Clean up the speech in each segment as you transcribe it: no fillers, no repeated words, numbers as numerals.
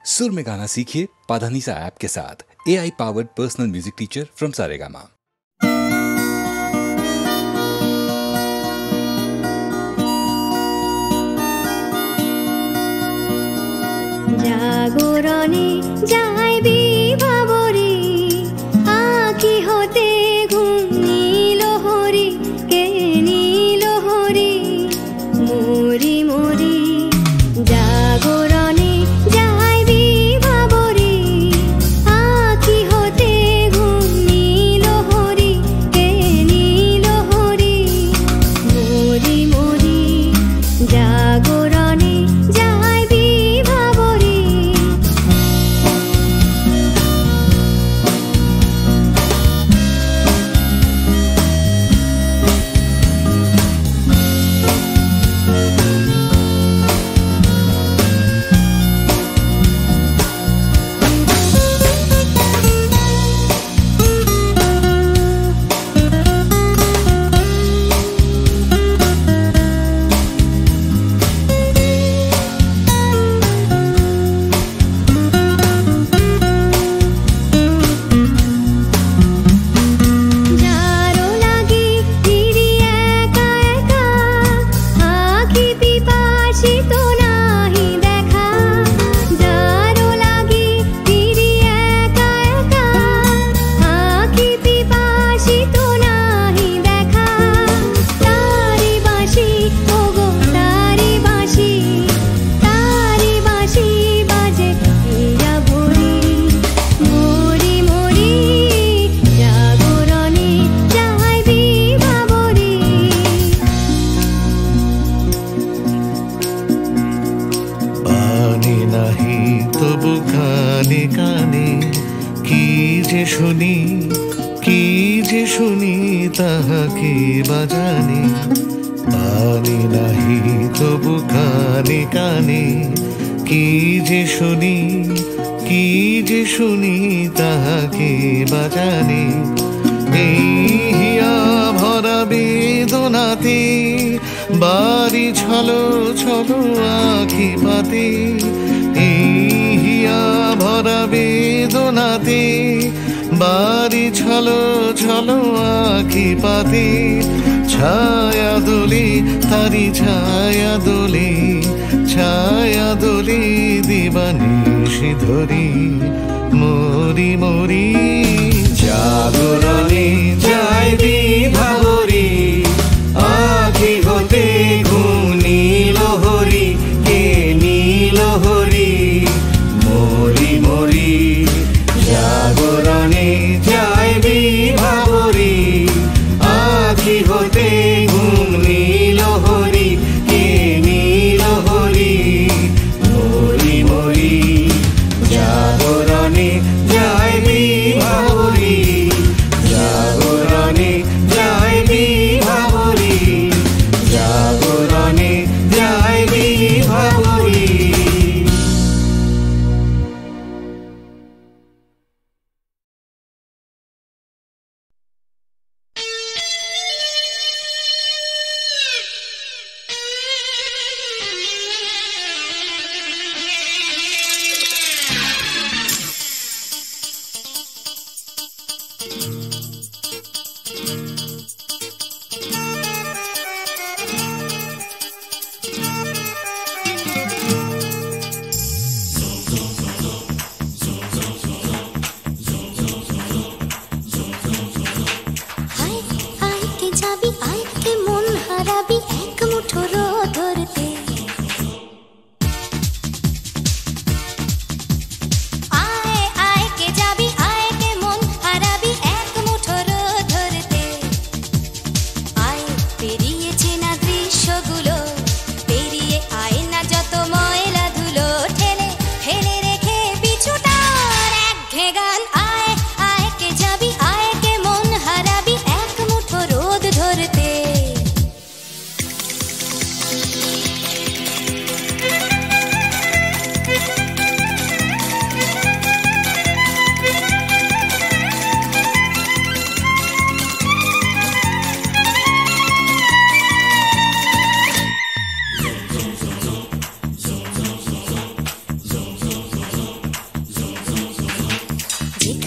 सुर में गाना सीखिए पाधानीसा ऐप के साथ। AI powered personal music teacher from Saregama. জাগরণে যাইবি ভাবরে আঁখি হতে ঘুম নীল হরি কে নীল হরি মরি মরি জাগরণে যাইবি ভাবরে আঁখি হতে ঘুম নীল হরি কে নীল হরি মরি মরি জাগরণে যাইবি ভাবরে। যারো লাগি ফিরি একা একা আঁখি পিপাসিত নাহি দেখা যারো লাগি ফিরি একা একা আঁখি পিপাসিত নাহি দেখা তারি বাঁশি ওগো তারি বাঁশি বাজে হীরা ভরি মরি মরি জাগরণে যাইবি ভাবরে। পানি নাহি তবু কানে কানে কি যে শুনি তাহাকে বাজানে। পানি নাহি তবু কানে কানে কি যে শুনি তাহাকে বাজানে। এই হিয়া ভরা বেদনাতে বাড়ি ছলো ছলো আঁখি পাতে। এই হিয়া ভরা বেদনাতে বাড়ি ছলো ছলো আঁখি পাতে। ছায়া দোলে তারি ছায়া দোলে দিবানিশি ধরি মরি মরি জাগরণে যাইবি ভাবরে আঁখি হতে ঘুম নীল হরি কে নীল হরি মরি মরি জাগরণে যাইবি ভাবরে আঁখি হতে ঘুম নীল হরি কে নীল হরি মরি মরি জাগরণে যাইবি ভাবরে জাগরণে যাইবি ভাবরে জাগরণে যাইবি ভাবরে।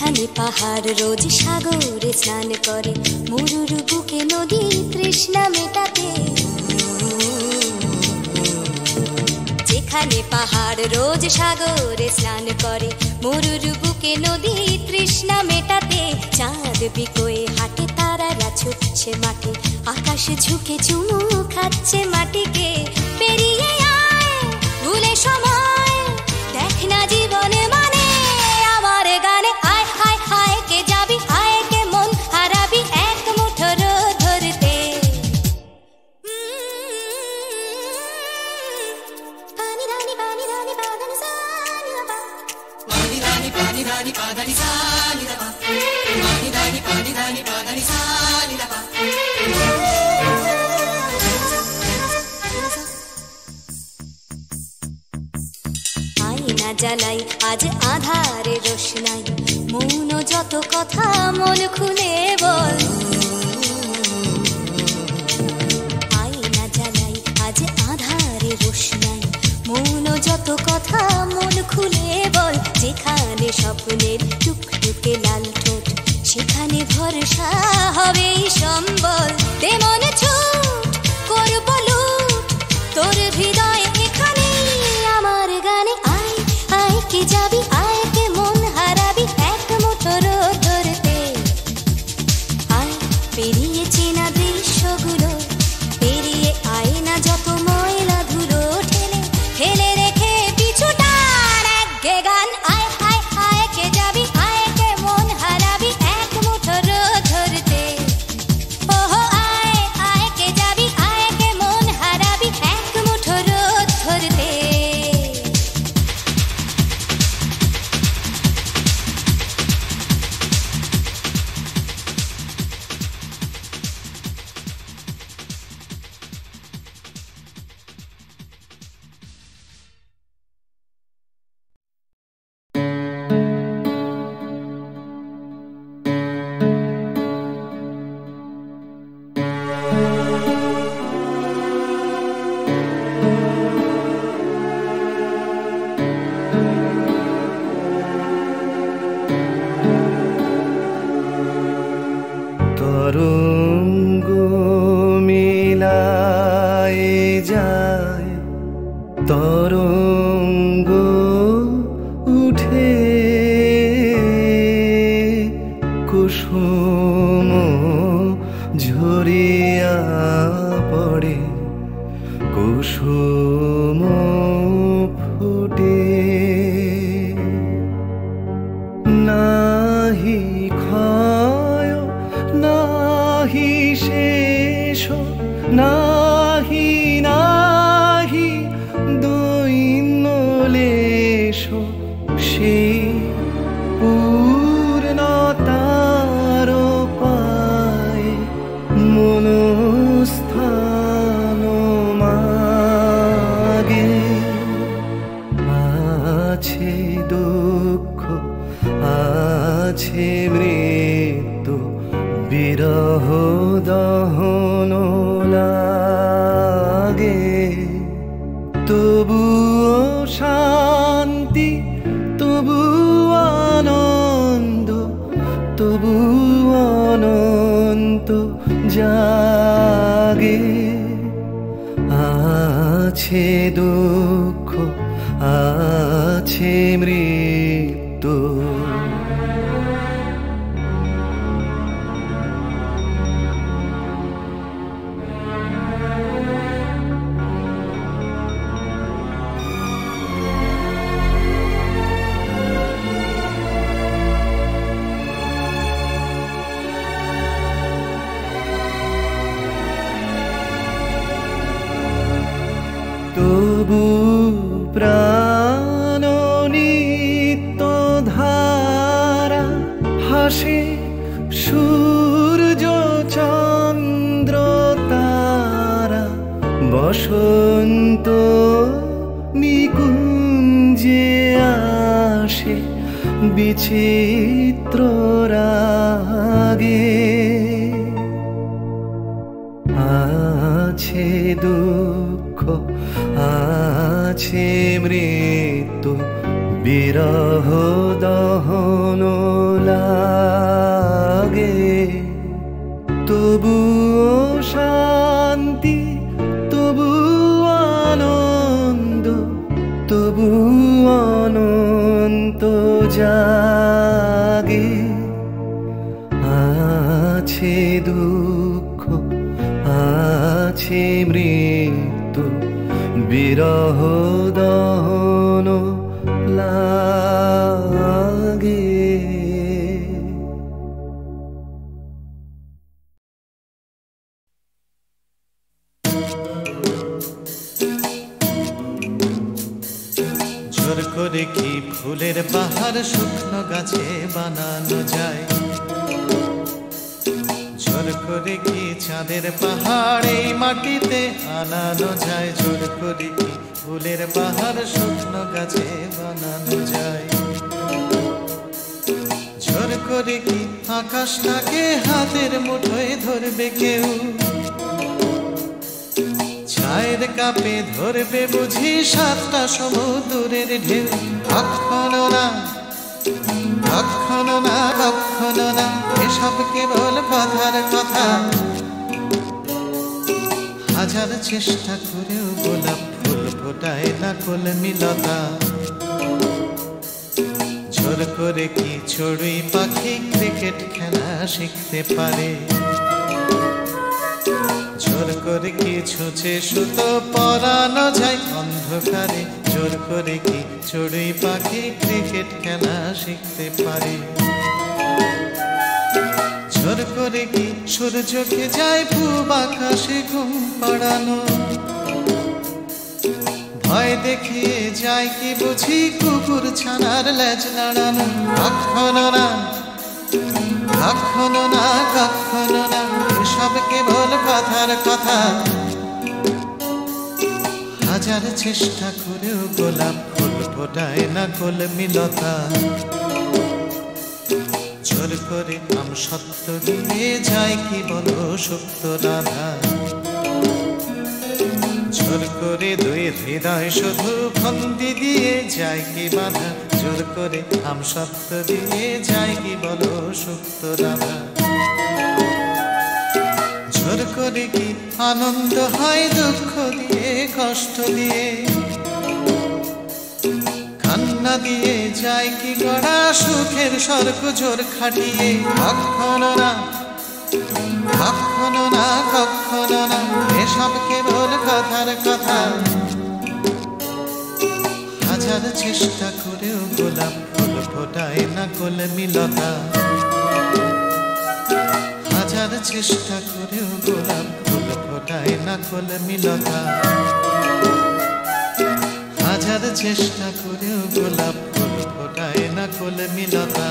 যেখানে পাহাড় রোজ সাগরে স্নান করে, মরুর বুকে নদী তৃষ্ণা মেটাতে। যেখানে পাহাড় রোজ সাগরে স্নান করে, মরুর বুকে নদী তৃষ্ণা মেটাতে। চাঁদ বিকোয়ে হাটে, তারারা ছুটছে মাঠে, আকাশ ঝুঁকে চুমু খাচ্ছে মাটিকে। পেরিয়ে আয় ভুলে সময়, দেখ না জীবনে মানে আমার গানে। আয় হায় হায় কে যাবি, আয় কে মন হারাবি এক মুঠো রোদ ধরতে। পানি রানি পাদানি সানি বাবা, পানি রানি পাদানি সানি বাবা, পানি রানি পাদানি সানি বাবা। আয়না জ্বালাই আজ আধারে রোশনাই, মৌন যত কথা মন খুলে বল। আয়না জ্বালাই আজ আধারে রোশনাই, মৌন যত কথা মন খুলে বল। যেখানে স্বপ্নের টুকটুকে লাল ঠোঁট, সেখানে ভরসা হবে সম্বল। তেমন ছুট করব লুট তোর হৃদয় এখানে আমার গানে। আয় আয় কে যাবি, আয় কে মন হারাবি এক মুঠো রোদ ধরতে। আয় পেরিয়ে চেনা দৃশ্যগুলো, পেরিয়ে আয় না যত ময়লা ধুলো, ঠেলে ফেলে রেখে পিছুটার এক গান। আয় আয় আয় কে যাবি, আয় কে মন হারাবি এক মুঠো রোদ ধরতে। ওহো আয় আয় কে যাবি, আয় কে মন হারাবি এক মুঠো রোদ ধরতে। তরঙ্গ মিলায় যায়, তরঙ্গ উঠে কুসুম ঝরিয়া পড়ে, কুসুম ফুটে। নাহি ক্ষয় নাহি শেষ, নাহি নাহি দৈন্য লেশ, সেই পূর্ণতার পায় মনস্থান মাগে। আছে দুঃখ আছে মৃত্যু, বিরহ দহন লাগে। তবুও শান্তি, তবু আনন্দ, তবু অনন্ত জাগে। আছে দুঃখ আছে মৃত্যু, তবু প্রাণ নিত্য ধারা হাসে, সূর্য চন্দ্র তারা। বসন্ত নিকুঞ্জে আসে, বিচিত্র রাগে। আছে দুঃখ আছে মৃত্যু, বিরহ দহন জাগে, আছে দুঃখ, আছে মৃত্যু, বিরহ দহন লাগে। জোর করে কি ফুলের বাহার শুকনো গাছে বানানো যায়? জোর করে কি চাঁদের পাহাড় এই মাটিতে আনানো যায়? জোর করে কি ফুলের বাহার শুকনো গাছে বানানো যায়? জোর করে কি আকাশটাকে হাতের মুঠোয় ধরবে কেউ? চায়ের কাপে ধরবে বুঝি সাতটা সমুদ্রের ঢেউ? কখনো না, কখনো না, কখনো না, এসব কেবল কথার কথা। হাজার চেষ্টা করেও গোলাপ ফুল ফোটায় না কলমিলতা। জোর করে কি চড়ুই পাখি ক্রিকেট খেলা শিখতে পারে? জোর করে কি ছুঁচে সুতো পরানো যায় অন্ধকারে? জোর করে কি চড়ুই পাখি ক্রিকেট খেলা শিখতে পারে? জোর করে কি সূর্যকে যায় পূব আকাশে ঘুম পাড়ানো? ভয় দেখিয়ে যায় কি বুঝি কুকুর ছানার লেজ নাড়ানো? কখনো না, কখনো না, কখনো না, এসব কেবল কথার কথা। হাজার চেষ্টা করেও গোলাপ ফুল ফোটায় না কলমিলতা। জোর করে আম সত্য দিয়ে যায় কি বলো সুপ্ত রাধা? জোর করে দুই হৃদয় শুধু ফন্দি দিয়ে যায় কি বাধা? জোর করে আম সত্য দিয়ে যায় কি বলো সুপ্ত রাধা? জোর করে কি আনন্দ হয় দুঃখ দিয়ে কষ্ট দিয়ে? কান্না দিয়ে যায় কি গড়া সুখের স্বর্গ জোর খাটিয়ে? কখনো না, কখনো না, কখনো না, এসব কেবল কথার কথা। হাজার চেষ্টা করেও গোলাপ ফুল ফোটায় না কলমিলতা। হাজার চেষ্টা করেও গোলাপ ফুল ফোটায় না কলমিলতা। হাজার চেষ্টা করেও গোলাপ ফুল ফোটায় না কলমিলতা।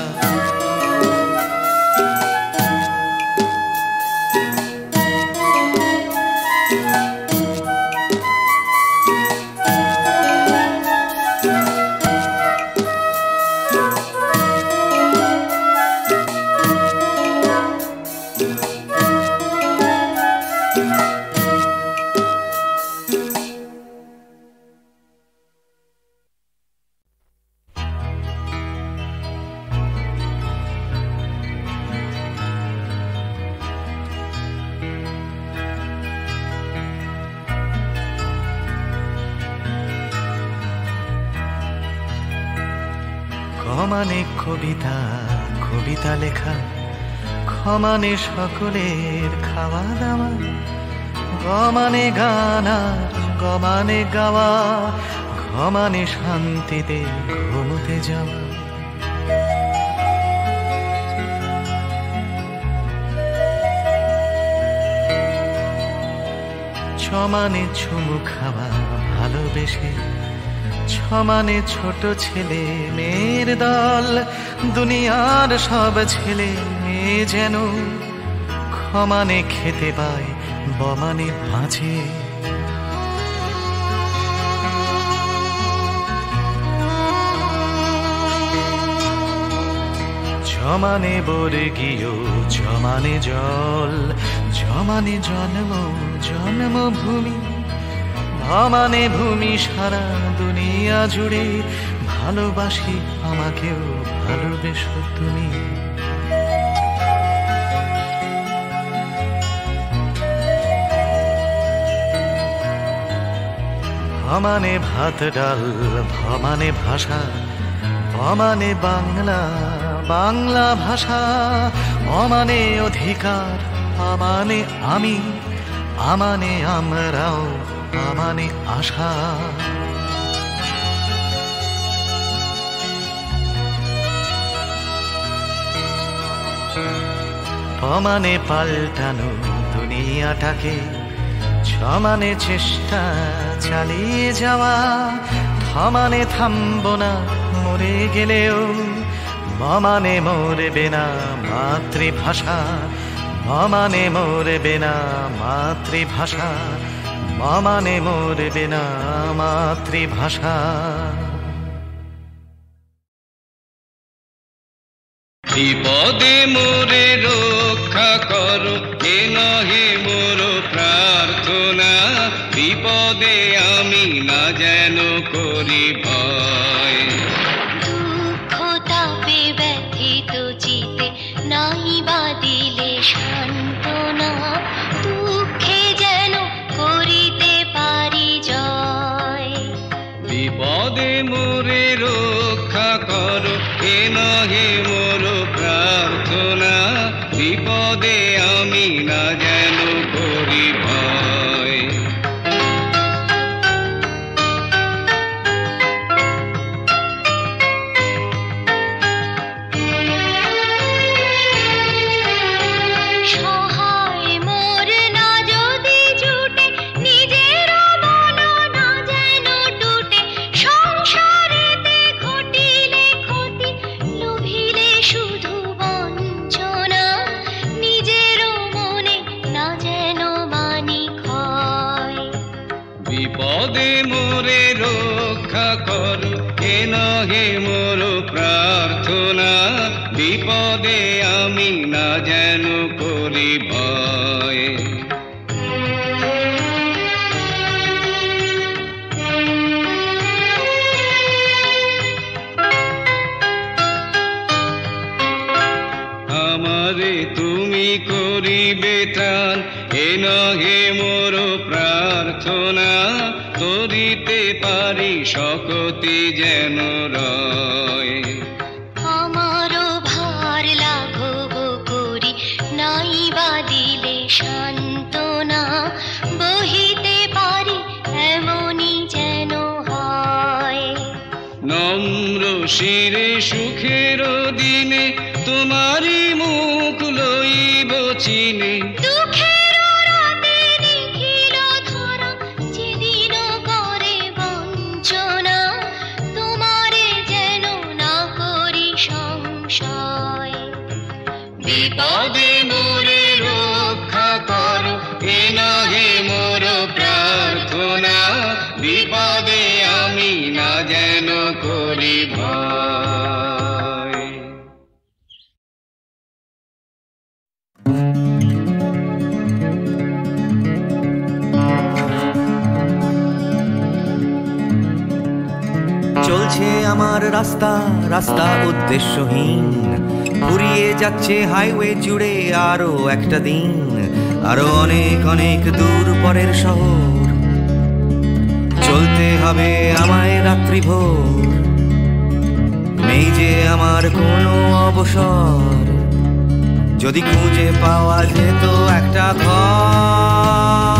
ক্ষমানে কবিতা, কবিতা লেখা, ক্ষমানে সকলের খাওয়া দাওয়া, গমানে গান আর গমানে গাওয়া, ঘমানে শান্তিতে ঘুমোতে যাওয়া। ছমানে চুমু খাওয়া ভালোবেসে, ছমানে ছোট ছেলে মেয়ের দল, দুনিয়ার সব ছেলে মেয়ে যেন ক্ষমানে খেতে পায় বমানে বাঁচে। জমানে বর্গীয় জমানে জল, জমানে জন্ম জন্মভূমি, ভমানে ভূমি সারা দুনিয়া জুড়ে, ভালোবাসি আমাকেও ভালোবেসো তুমি। ভমানে ভাত ডাল, ভমানে ভাষা, অমানে বাংলা, বাংলা ভাষা, অমানে অধিকার, আমানে আমি, আমানে আমরাও, আমানে আশা। অমানে পাল্টানো দুনিয়াটাকে, সমানে চেষ্টা চালিয়ে যাওয়া, থমানে থামবো না মরে গেলেও, মমানে মরবে না মাতৃভাষা, মমানে মরবে না মাতৃভাষা, মমানে মরবে না মাতৃভাষা। বিপদে মোরে রক্ষা করো, এ নহে মোর প্রার্থনা, বিপদে আমি না যেন করি ভয়। দুঃখ তাপে ব্যথিত চিতে নাই বা দিলে সান্ত্বনা, দুঃখে যেন করিতে পারি জয়। বিপদে মোরে রক্ষা করো, এ নহে মোর প্রার্থনা, বিপদে আমি না যেন করি ভয়। সহায় মোর না যদি জুটে, নিজের মন না যেন টুটে, সংসারেতে ঘটিলে ক্ষতি, লোভিলে শুধু বঞ্চনা, নিজের মনে না যেন মানি ক্ষয়। বিপদে মোরে রক্ষা করো, এ নহে মোর প্রার্থনা, বিপদে আমি না যেন করি ভয়। আমারে তুমি করিবে ত্রাণ, এ নহে মোর প্রার্থনা, করিতে পারি শকতি যেন রয়। আমারও ভার লাঘব করি, নাই বা দিলে সান্ত্বনা, বহিতে পারি এমনই যেন হয়। নম্র শিরে সুখের দিনে, তোমারই মুখ লইব চিনে, দুঃখের রাতে নিখিল ধরা, যেদিন করে বঞ্চনা, তোমারে যেন না করি সংশয়। বিপদে মোরে রক্ষা করো, এ নহে মোর প্রার্থনা, বিপদে আমি না যেন করি ভয়। চলছে আমার রাস্তা, রাস্তা উদ্দেশ্যহীন, ফুরিয়ে যাচ্ছে হাইওয়ে জুড়ে আরো একটা দিন, আরো অনেক অনেক দূর পরের শহর, চলতে হবে আমায় রাত্রি ভোর, নেই যে আমার কোনো অবসর, যদি খুঁজে পাওয়া যেত একটা ঘর।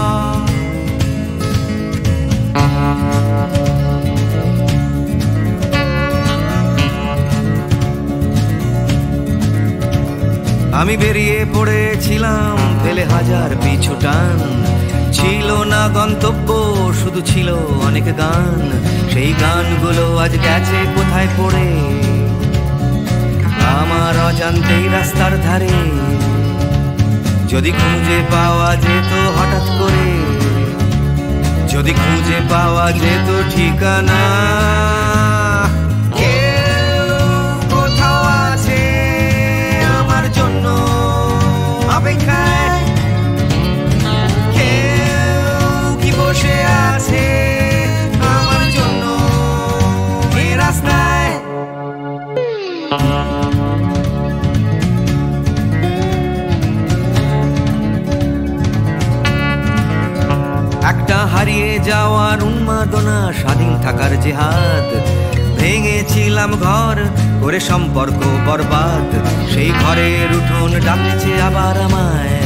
আমি বেরিয়ে পড়েছিলাম ফেলে হাজার পিছু টান, ছিল না গন্তব্য, শুধু ছিল অনেক গান, সেই গানগুলো আজ গেছে কোথায় পড়ে, আমার অজান্তেই রাস্তার ধারে, যদি খুঁজে পাওয়া যেত হঠাৎ করে, যদি খুঁজে পাওয়া যেত ঠিকানা। অপেক্ষায় কেউ কি বসে আছে আমার জন্য এই রাস্তায়? একটা হারিয়ে যাওয়ার উন্মাদনা, স্বাধীন থাকার জেহাদ, ভেঙেছিলাম ঘর করে সম্পর্ক বরবাদ, সেই ঘরের উঠোন ডাকছে আবার আমায়,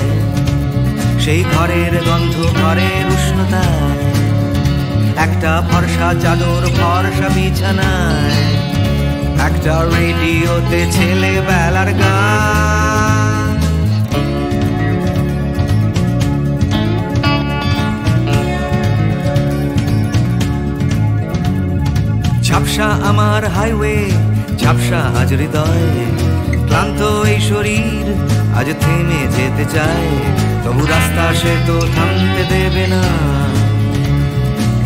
সেই ঘরের গন্ধ ঘরের উষ্ণতায়, একটা ফর্সা চাদর ফর্সা বিছানায়, একটা রেডিওতে ছেলেবেলার গান। ঝাপসা আমার হাইওয়ে, ঝাপসা আজ হৃদয়, ক্লান্ত এই শরীর আজ থেমে যেতে চায়, তবু রাস্তা সে তো থামতে দেবে না,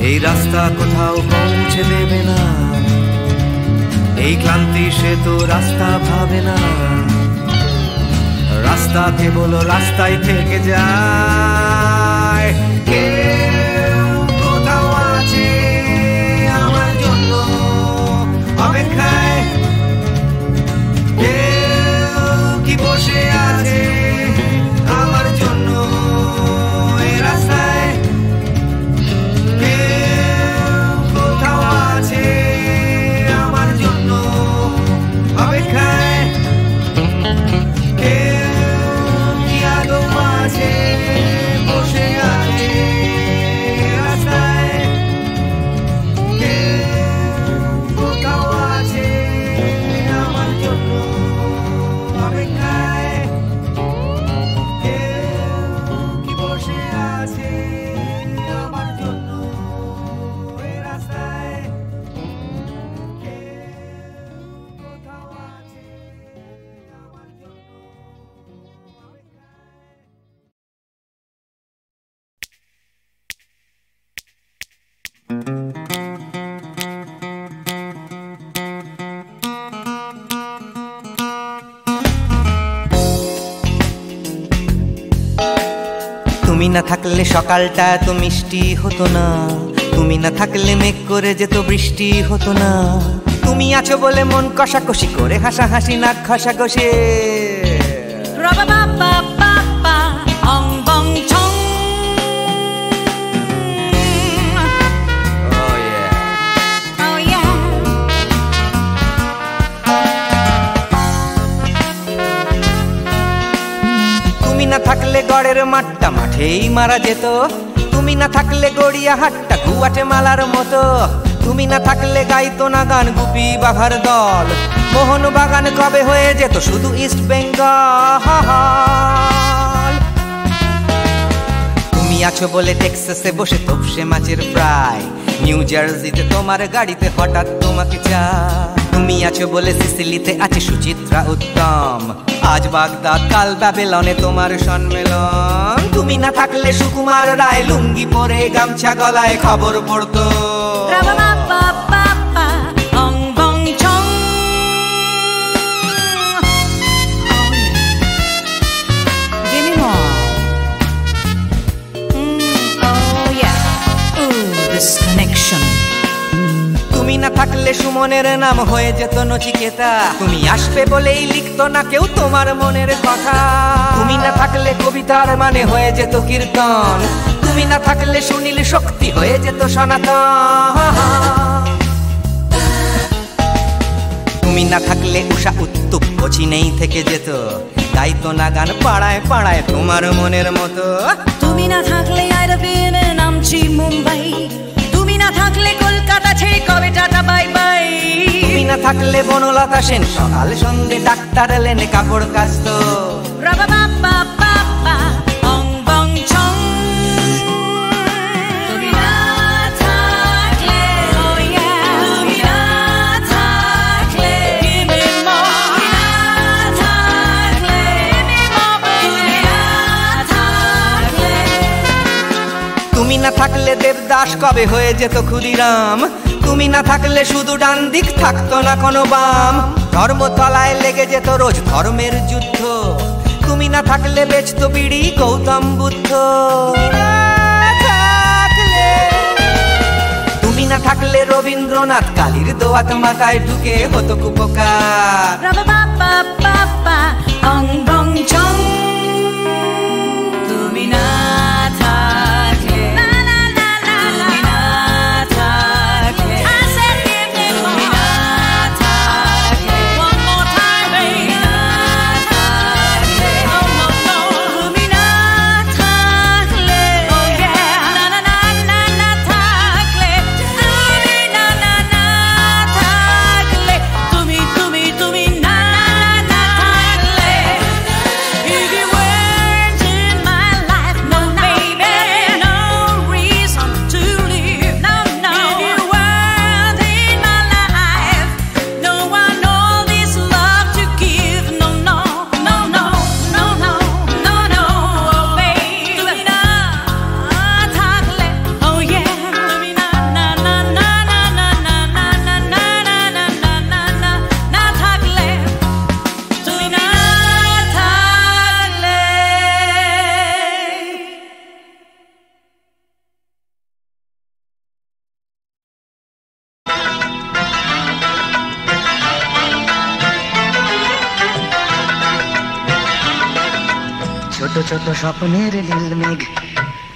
এই রাস্তা কোথাও পৌঁছে দেবে না, এই ক্লান্তি সে তো রাস্তা ভাবে না, রাস্তা কেবল রাস্তায় থেকে যায়। কেউ কোথাও আছে আমার জন্য অপেক্ষায়, কেউ কি বসে আছে আমার জন্য এই রাস্তায়, কেউ কোথাও আছে আমার জন্য অপেক্ষায়, কেউ কি আদৌ আছে বসে আছে রাস্তায়, কেউ কোথাও আছে আমার জন্য অপেক্ষায়, কেউ কি বসে আছে আমার জন্য এই রাস্তায়, কেউ কোথাও আছে আমার জন্য তুমি না থাকলে সকালটা এত মিষ্টি হতো না, তুমি না থাকলে মেঘ করে যেত বৃষ্টি হতো না, তুমি আছো বলে মন কষাকষি করে হাসাহাসি নাক ঘষাঘষি। তুমি না থাকলে গড়ের মাঠটা মাঠেই মারা যেত, তুমি না থাকলে গড়িয়া হাটটা গুয়াটে মালার মতো, তুমি না থাকলে গাইতো না গান গুপি বাঘার দল, মোহন বাগান কবে হয়ে যেত শুধু ইস্ট বেঙ্গল। তুমি আছো বলে টেক্সাসে বসে তপসে মাছের ফ্রাই, নিউ জার্সিতে তোমার গাড়িতে হঠাৎ তোমাকে চাই, তুমি আছো বলে সিসিলিতে আছে সুচিত্রা উত্তম, আজ বাগদাদ কাল ব্যাবিলনে তোমার সম্মেলন। তুমি না থাকলে সুকুমার রায় লুঙ্গি পরে গামছা গলায় খবর পড়তো। তুমি না থাকলে সুমনের নাম হয়ে যেত নচিকেতা, তুমি আসবে বলেই লিখতো না কেউ তোমার মনের কথা, তুমি না থাকলে কবিতার মানে হয়ে যেত কীর্তন, তুমি না থাকলে সুনীল শক্তি হয়ে যেত সনাতন। তুমি না থাকলে উষা উত্তুপ কোচিনেই থেকে যেত, গাইতো না গান পাড়ায় পাড়ায় তোমার মনের মতো। তুমি না থাকলে আইরবিনে নামছি মুম্বাই, তুমি না থাকলে কলকাতা ছেড়ে কবে টাটা বাই বাই, তুমি না থাকলে বনলতা সেন সকাল সন্ধ্যে ডাক্তার লেনে কাপড় কাচতো। তুমি না থাকলে দেবদাস কবে হয়ে যেত ক্ষুদিরাম, তুমি না থাকলে শুধু ডান দিক থাকতো না কোনো বাম, ধর্মতলায় লেগে যেত রোজ ধর্মের যুদ্ধ, তুমি না থাকলে বেচতো বিড়ি গৌতম বুদ্ধ। তুমি না থাকলে রবীন্দ্রনাথ কালীর দোয়াত মাথায় ঢুকে হতো কুপকার। তুমি না থাকলে, তুমি না থাকলে, তুমি না ছোট ছোট স্বপ্নের নীল মেঘ,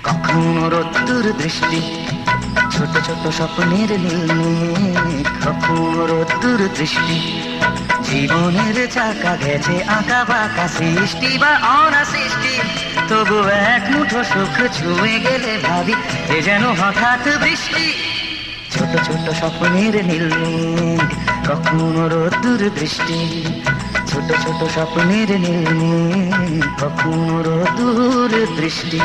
কখনো রোদ্দুর বৃষ্টি। ছোট ছোট স্বপ্নের নীল মেঘ, কখনো রোদ্দুর বৃষ্টি। জীবনের চাকা গেছে আঁকা বাঁকা, সৃষ্টি বা অনাসৃষ্টি। তবু এক মুঠো সুখ ছুঁয়ে গেলে ভাবি এ যেন হঠাৎ বৃষ্টি। ছোট ছোট স্বপ্নের নীল মেঘ, কখনো রোদ্দুর বৃষ্টি। ছোট ছোট স্বপ্নের নীল মেঘ, কখনো রোদ্দুর বৃষ্টি।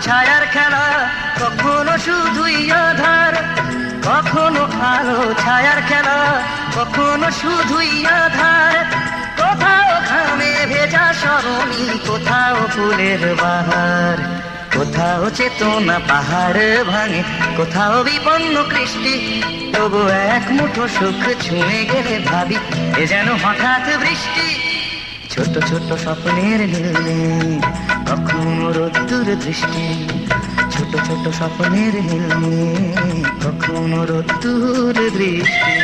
ছায়ার খেলা, কখনো শুধুই আধার। কখনো আলো ছায়ার খেলা, কখনো শুধুই আধার। কোথাও ঘামে ভেজা সরণি, কোথাও ফুলের বাহার। কোথাও চেতনা পাহাড় ভাঙে, কোথাও বিপন্ন কৃষ্টি। তবু এক মুঠো সুখ ছুঁয়ে গেলে ভাবি এ যেন হঠাৎ বৃষ্টি। ছোট ছোট স্বপ্নের নীল মেঘ, কখনো রোদ্দুর দৃষ্টি। ছোট ছোট স্বপ্নের নীল মেঘ, কখনো রোদ্দুর দৃষ্টি।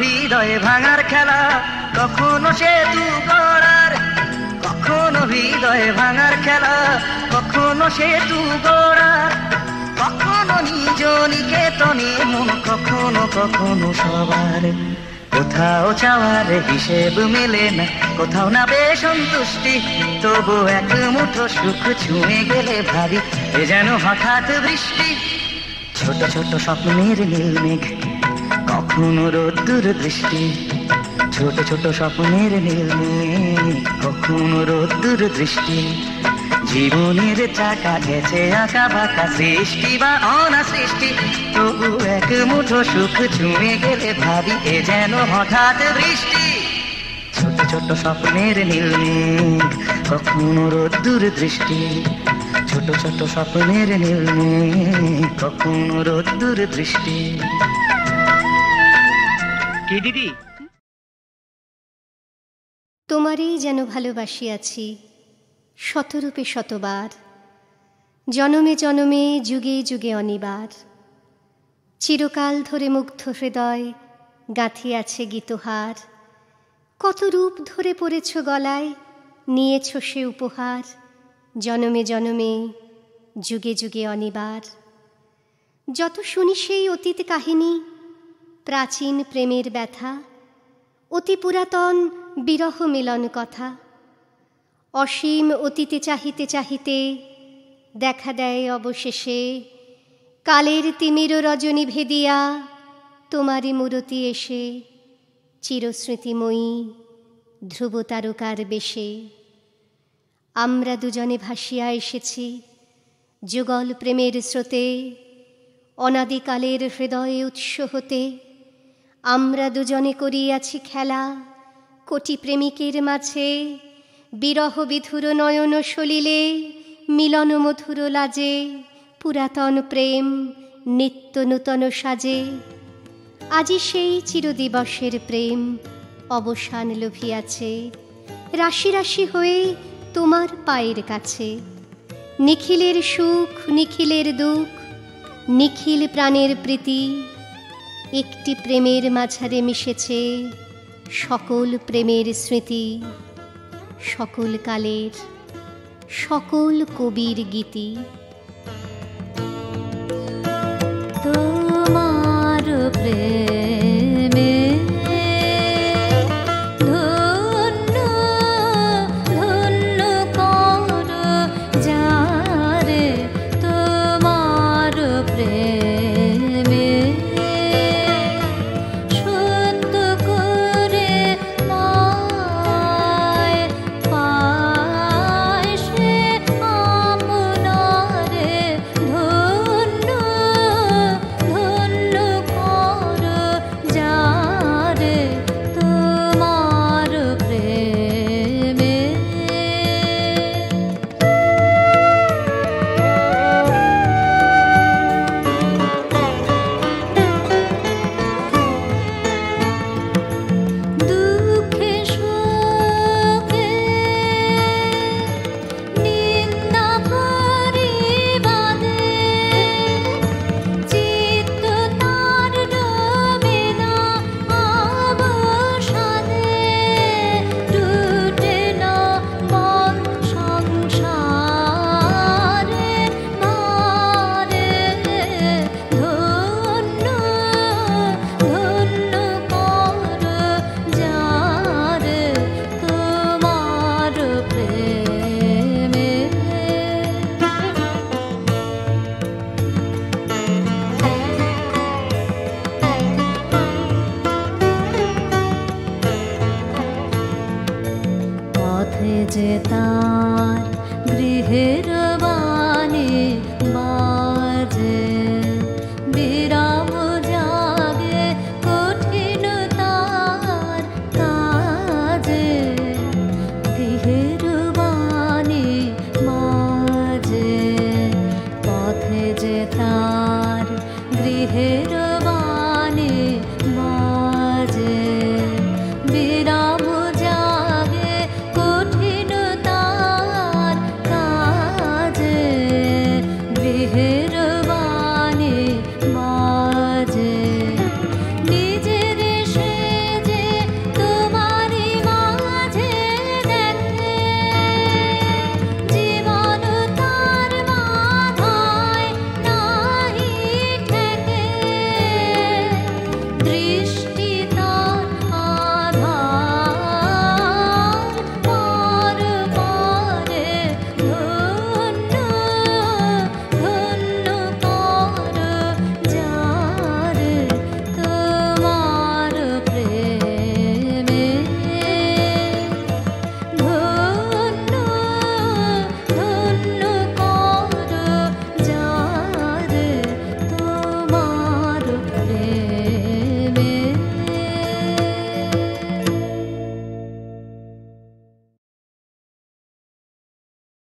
হৃদয়ে ভাঙার খেলা, কখনো সেতু গড়ার। কখনো হৃদয়ে ভাঙার খেলা, কখনো সেতু গড়ার। কখনো নিজ নিকেতনে মন, কখনো কখনো সবার। কোথাও চাওয়ার হিসেব মেলে না, কোথাও না বেসন্তুষ্টি। তবু এক মুঠো সুখ ছুঁয়ে গেলে ভাবি এ যেন হঠাৎ বৃষ্টি। ছোট ছোট স্বপ্নের নীল মেঘ, কখনো রোদ্দুর দৃষ্টি। ছোট ছোট স্বপ্নের নীল মেঘ, কখনো রোদ্দুর দৃষ্টি। জীবনের চাকা গেছে আঁকা বাঁকা, সৃষ্টি বা অনাসৃষ্টি। তবু এক মুঠো সুখ ছুঁয়ে গেলে ভাবি এ যেন হঠাৎ বৃষ্টি। ছোট ছোট স্বপ্নের নীল মেঘ, কখনো রোদ্দুর দৃষ্টি। ছোট ছোট স্বপ্নের নীল মেঘ, কখনো রোদ্দুর দৃষ্টি। কি দিদি? তোমারই যেন ভালোবাসিয়াছি শতরূপে শতবার, জনমে জনমে যুগে যুগে অনিবার। চিরকাল ধরে মুগ্ধ হৃদয় গাঁথিয়াছে গীতহার। কত রূপ ধরে পড়েছ গলায়, নিয়েছ সে উপহার। জনমে জনমে যুগে যুগে অনিবার। যত শুনি সেই অতীত কাহিনী, প্রাচীন প্রেমের ব্যথা, অতি পুরাতন বিরহ মিলন কথা। অসীম অতীতে চাহিতে চাহিতে দেখা দেয় অবশেষে কালের তিমির রজনী ভেদিয়া তোমারই মূরতি এসে, চিরস্মৃতিময়ী ধ্রুব তারকার বেশে। আমরা দুজনে ভাসিয়া এসেছি যুগল প্রেমের স্রোতে, অনাদিকালের হৃদয়ে উৎস হতে। আমরা দুজনে করিয়াছি খেলা কোটি প্রেমিকের মাঝে, বিরহ বিধুর নয়ন সলিলে মিলন মধুর লাজে। পুরাতন প্রেম নিত্য নূতন সাজে, আজি সেই চিরদিবসের প্রেম অবসান লভিয়াছে। রাশি রাশি হয়ে তোমার পায়ের কাছে, নিখিলের সুখ নিখিলের দুঃখ, নিখিল প্রাণের প্রীতি। একটি প্রেমের মাঝারে মিশেছে সকল প্রেমের স্মৃতি। সকল কালের সকল কবির গীতি। তোমার প্রেমে ধন্য ধন্য কর যারে, তোমার প্রেমে সত্য করে মায় পায় সে আপনারে, ধন্য ধন্য কর যারে, তোমার প্রেমে। দুঃখে সুখে নিন্দা পরিবাদে চিত্ত তার ডোবে না অবসাদে, টুটে না মন সংসারে মারে, ধন্য ধন্য কর যারে, তোমার প্রেমে। পথে যে তার গৃহের